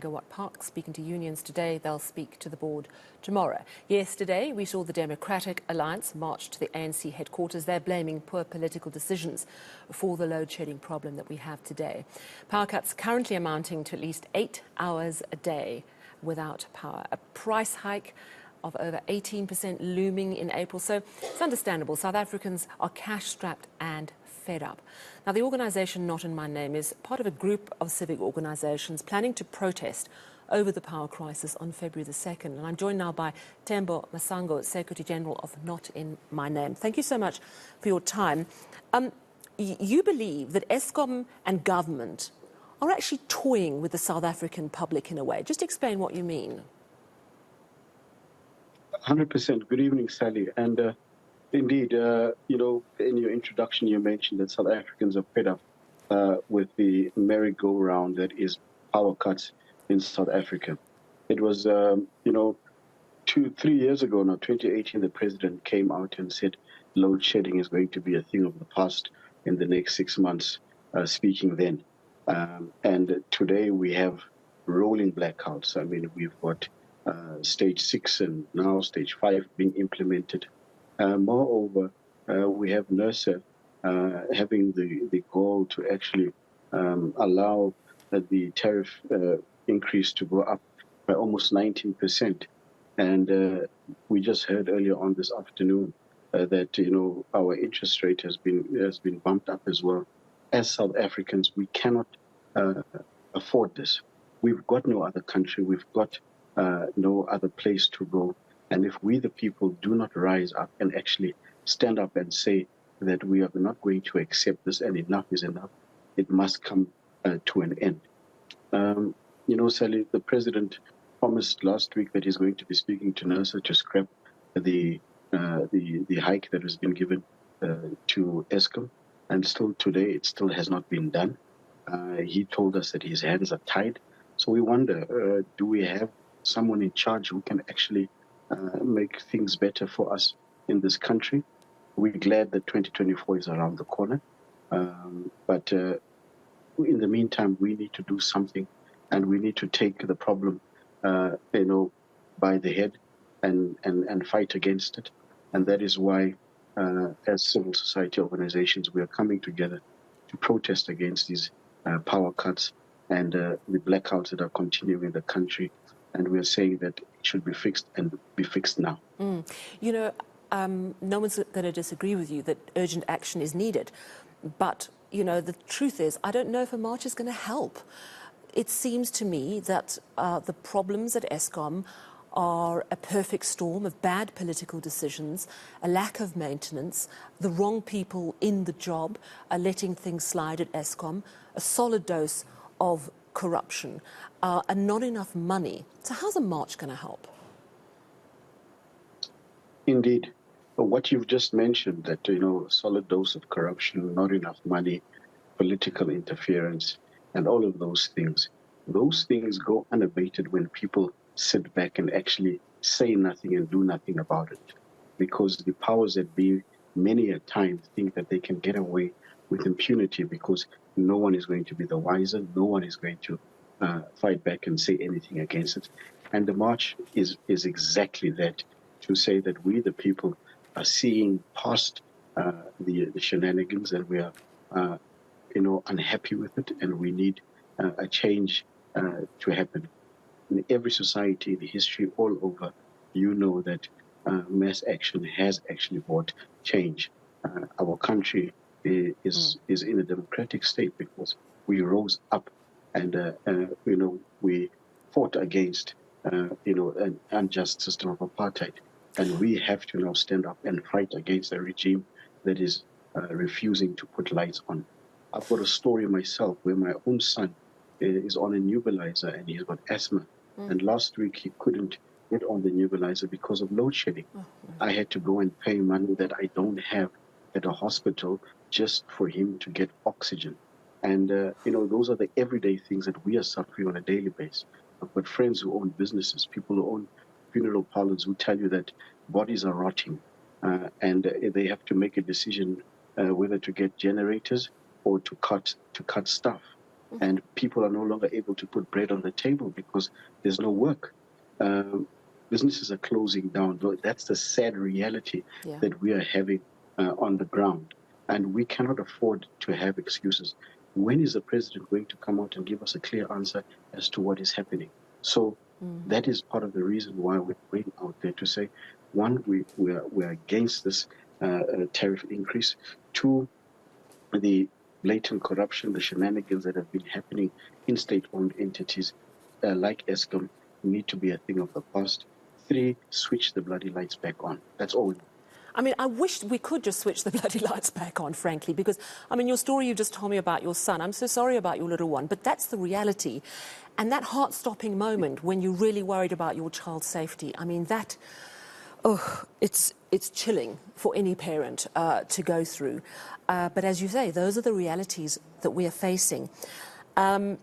megawatt park, speaking to unions today. They'll speak to the board tomorrow. Yesterday, we saw the Democratic Alliance march to the ANC headquarters. They're blaming poor political decisions for the load shedding problem that we have today. Power cuts currently amounting to at least 8 hours a day without power. A price hike of over 18% looming in April. So it's understandable. South Africans are cash-strapped and fed up. Now, the organisation Not In My Name is part of a group of civic organisations planning to protest over the power crisis on February the 2nd. And I'm joined now by Themba Masango, Secretary General of Not In My Name. Thank you so much for your time. You believe that Eskom and government are actually toying with the South African public in a way. Just explain what you mean. 100%. Good evening, Sally. And indeed, in your introduction, you mentioned that South Africans are fed up with the merry-go-round that is power cuts in South Africa. It was, 2-3 years ago now, 2018, the president came out and said load shedding is going to be a thing of the past in the next 6 months, speaking then. And today we have rolling blackouts. I mean, we've got stage 6 and now stage 5 being implemented. Moreover, we have NERSA having the goal to actually allow the tariff increase to go up by almost 19%. And we just heard earlier on this afternoon that our interest rate has been bumped up as well. As South Africans, we cannot afford this. We've got no other country. We've got no other place to go. And if we, the people, do not rise up and actually stand up and say that we are not going to accept this and enough is enough, it must come to an end. Sally, the president promised last week that he's going to be speaking to NERSA to scrap the hike that has been given to Eskom. And still today, it still has not been done. He told us that his hands are tied. So we wonder, do we have someone in charge who can actually make things better for us in this country? We're glad that 2024 is around the corner. But in the meantime, we need to do something, and we need to take the problem, by the head and fight against it. And that is why, as civil society organizations, we are coming together to protest against these power cuts and the blackouts that are continuing in the country. And we are saying that it should be fixed and be fixed now. No one's going to disagree with you that urgent action is needed. But, the truth is, I don't know if a march is going to help. It seems to me that the problems at Eskom are a perfect storm of bad political decisions, a lack of maintenance, the wrong people in the job are letting things slide at Eskom, a solid dose of corruption, and not enough money. So how's a march going to help? Indeed. What you've just mentioned, that, a solid dose of corruption, not enough money, political interference, and all of those things go unabated when people sit back and actually say nothing and do nothing about it. Because the powers that be many a time think that they can get away with impunity because no one is going to be the wiser, no one is going to fight back and say anything against it. And the march is exactly that, to say that we, the people, are seeing past the shenanigans, and we are, unhappy with it, and we need a change to happen. In every society, in history, all over, that mass action has actually brought change. Our country is in a democratic state because we rose up and, we fought against, an unjust system of apartheid. And we have to now stand up and fight against a regime that is refusing to put lights on. I've got a story myself where my own son is on a nebulizer and he's got asthma. And last week he couldn't get on the nebulizer because of load shedding. I had to go and pay money that I don't have at a hospital just for him to get oxygen. And, those are the everyday things that we are suffering on a daily basis. I've got friends who own businesses, people who own funeral parlors who tell you that bodies are rotting and they have to make a decision whether to get generators or to cut staff. and people are no longer able to put bread on the table because there's no work. Businesses are closing down. That's the sad reality that we are having on the ground. And we cannot afford to have excuses. When is the president going to come out and give us a clear answer as to what is happening? So that is part of the reason why we're going out there to say, one, we're against this tariff increase. Two, the blatant corruption, the shenanigans that have been happening in state-owned entities like ESCOM need to be a thing of the past. Three, switch the bloody lights back on. That's all. I mean, I wish we could just switch the bloody lights back on, frankly, because, I mean, your story you just told me about your son, I'm so sorry about your little one, but that's the reality. And that heart-stopping moment when you're really worried about your child's safety, I mean, that, it's chilling for any parent to go through. But as you say, those are the realities that we are facing. I mean,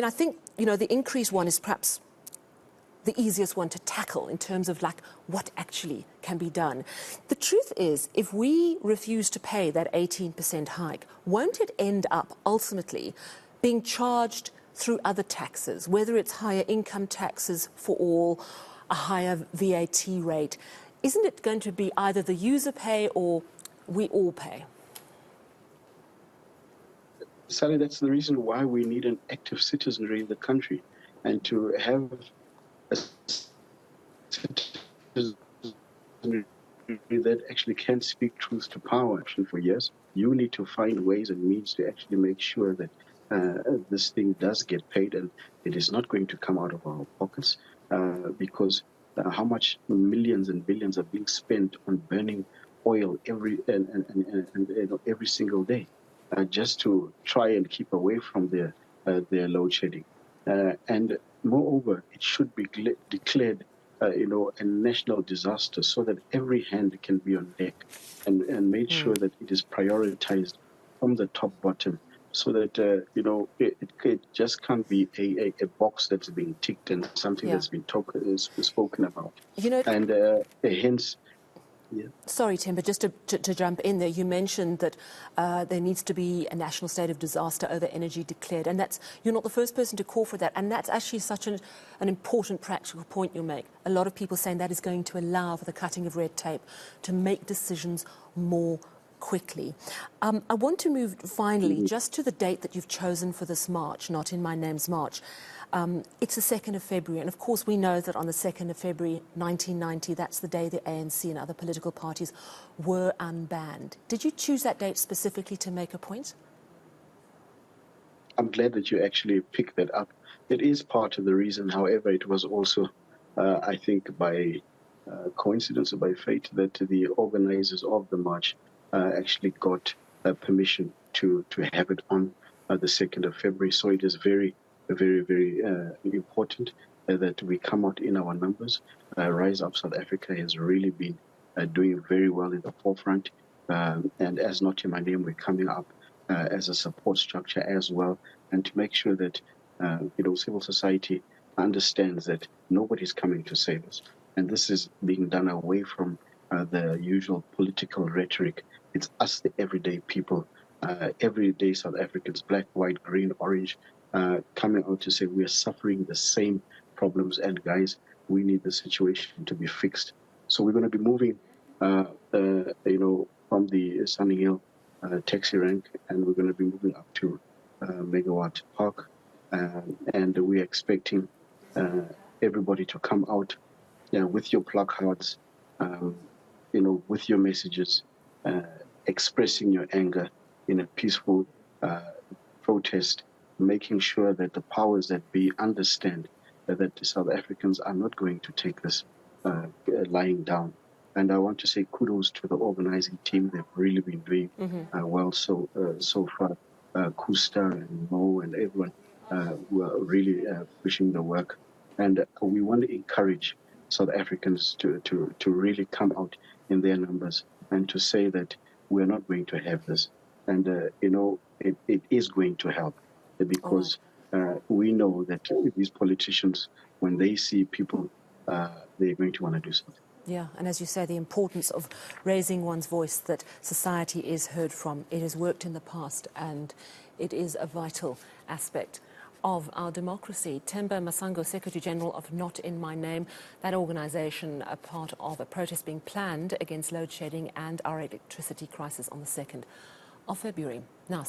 I think, you know, the increase one is perhaps the easiest one to tackle in terms of like what actually can be done. The truth is, if we refuse to pay that 18% hike, won't it end up ultimately being charged through other taxes, whether it's higher income taxes for all, a higher VAT rate? Isn't it going to be either the user pay or we all pay? Sally, that's the reason why we need an active citizenry in the country, and to have a citizenry that actually can speak truth to power. For years, you need to find ways and means to actually make sure that this thing does get paid, and it is not going to come out of our pockets, because how much millions and billions are being spent on burning oil every single day, just to try and keep away from their load shedding. And moreover, it should be declared, a national disaster, so that every hand can be on deck, and made sure that it is prioritized from the top bottom, so that it just can't be a box that's being ticked and something that's been spoken about. And hence. Yeah. Sorry, Themba, just to jump in there, you mentioned that there needs to be a national state of disaster over energy declared, and you're not the first person to call for that, and that's actually such an important practical point you make. A lot of people saying that is going to allow for the cutting of red tape to make decisions more quickly. I want to move finally just to the date that you've chosen for this march, Not in My Name's March. It's the 2nd of February, and of course we know that on the 2nd of February 1990, that's the day the ANC and other political parties were unbanned. Did you choose that date specifically to make a point? I'm glad that you actually picked that up. It is part of the reason, however, it was also, I think by coincidence or by fate, that the organizers of the march actually got permission to have it on the 2nd of February. So it is very, very important that we come out in our numbers. Rise Up South Africa has really been doing very well in the forefront. And as Not in My Name, we're coming up as a support structure as well, and to make sure that civil society understands that nobody's coming to save us. And this is being done away from the usual political rhetoric. It's us, the everyday people, everyday South Africans, black, white, green, orange, coming out to say we are suffering the same problems, and guys, we need the situation to be fixed. So we're going to be moving, from the Sunny Hill taxi rank, and we're going to be moving up to Megawatt Park, and we're expecting everybody to come out with your placards, with your messages, expressing your anger in a peaceful protest, making sure that the powers that be understand that the South Africans are not going to take this lying down. And I want to say kudos to the organizing team. They've really been doing well so far. Kusta and Mo and everyone who are really pushing the work. And we want to encourage South Africans to really come out in their numbers and to say that we're not going to have this. And, it is going to help, because we know that these politicians, when they see people, they're going to want to do something. Yeah, and as you say, the importance of raising one's voice, that society is heard from. It has worked in the past, and It is a vital aspect of our democracy. Themba Masango, Secretary General of Not In My Name, that organisation, a part of a protest being planned against load shedding and our electricity crisis on the 2nd of February. Now,